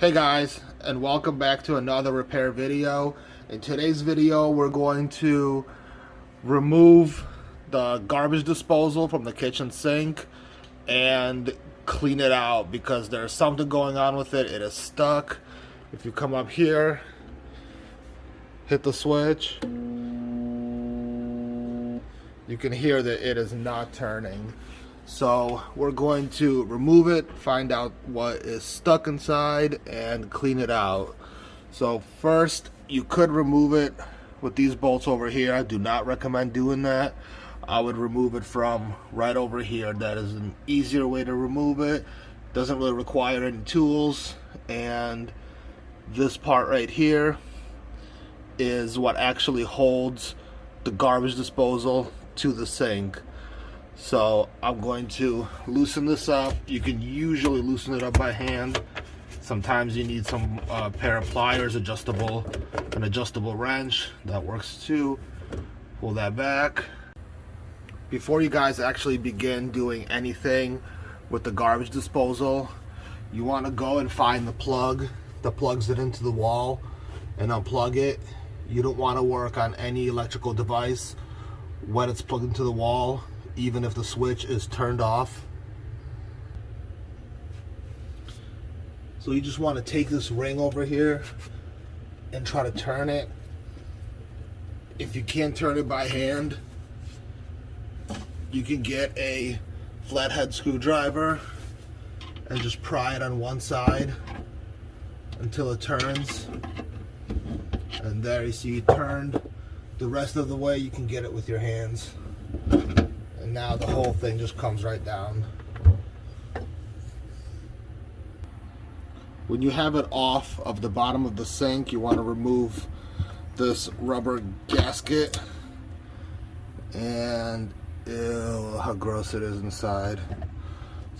Hey guys, and welcome back to another repair video. In today's video, we're going to remove the garbage disposal from the kitchen sink and clean it out because there's something going on with it. It is stuck. If you come up here, hit the switch, you can hear that it is not turning. So we're going to remove it, find out what is stuck inside, and clean it out. So first, you could remove it with these bolts over here. I do not recommend doing that. I would remove it from right over here. That is an easier way to remove it. Doesn't really require any tools. And this part right here is what actually holds the garbage disposal to the sink. So I'm going to loosen this up. You can usually loosen it up by hand. Sometimes you need some pair of pliers, an adjustable wrench. That works too. Pull that back. Before you guys actually begin doing anything with the garbage disposal, you want to go and find the plug that plugs it into the wall and unplug it. You don't want to work on any electrical device when it's plugged into the wall, even if the switch is turned off. So you just want to take this ring over here and try to turn it. If you can't turn it by hand, you can get a flathead screwdriver and just pry it on one side until it turns. And there you see it turned. The rest of the way you can get it with your hands. And now the whole thing just comes right down. When you have it off of the bottom of the sink, you want to remove this rubber gasket. And ew, how gross it is inside.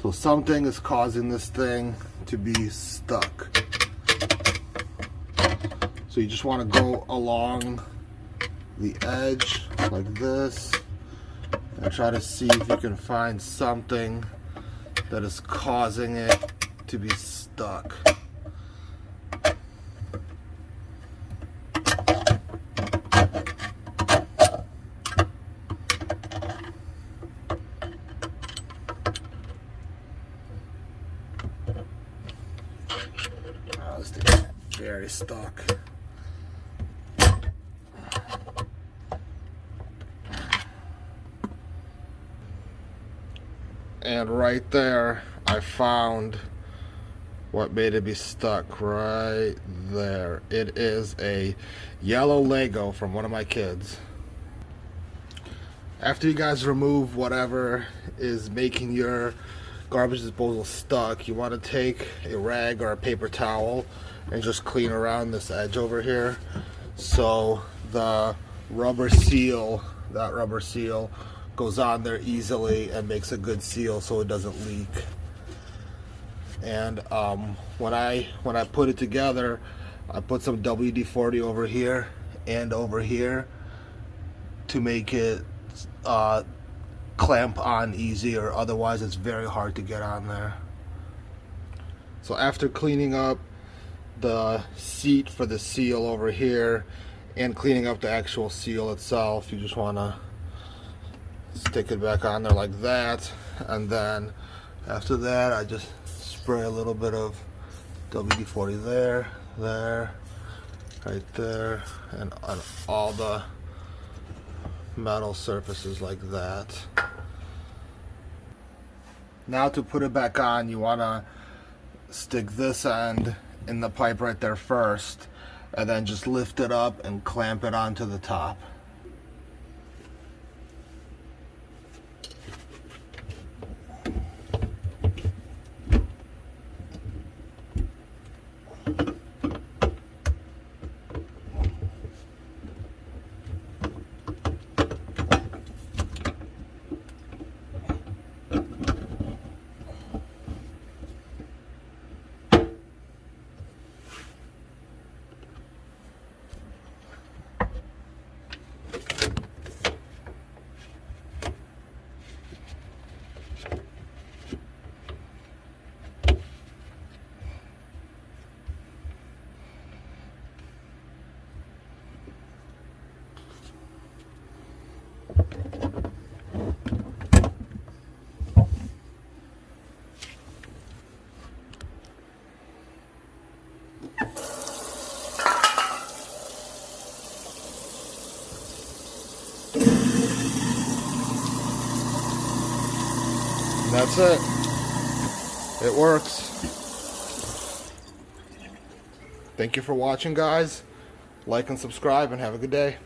So something is causing this thing to be stuck. So you just want to go along the edge like this and try to see if you can find something that is causing it to be stuck. Oh, this thing is very stuck. And right there, I found what made it be stuck right there. It is a yellow Lego from one of my kids. After you guys remove whatever is making your garbage disposal stuck, you want to take a rag or a paper towel and just clean around this edge over here. So the rubber seal, that rubber seal, goes on there easily and makes a good seal so it doesn't leak. And when I put it together, I put some WD-40 over here and over here to make it clamp on easier. Otherwise it's very hard to get on there. So after cleaning up the seat for the seal over here and cleaning up the actual seal itself, you just want to stick it back on there like that, and then after that I just spray a little bit of WD-40 there, right there, and on all the metal surfaces like that. Now to put it back on, you want to stick this end in the pipe right there first, and then just lift it up and clamp it onto the top. that's it. It works. Thank you for watching, guys. Like and subscribe, and have a good day.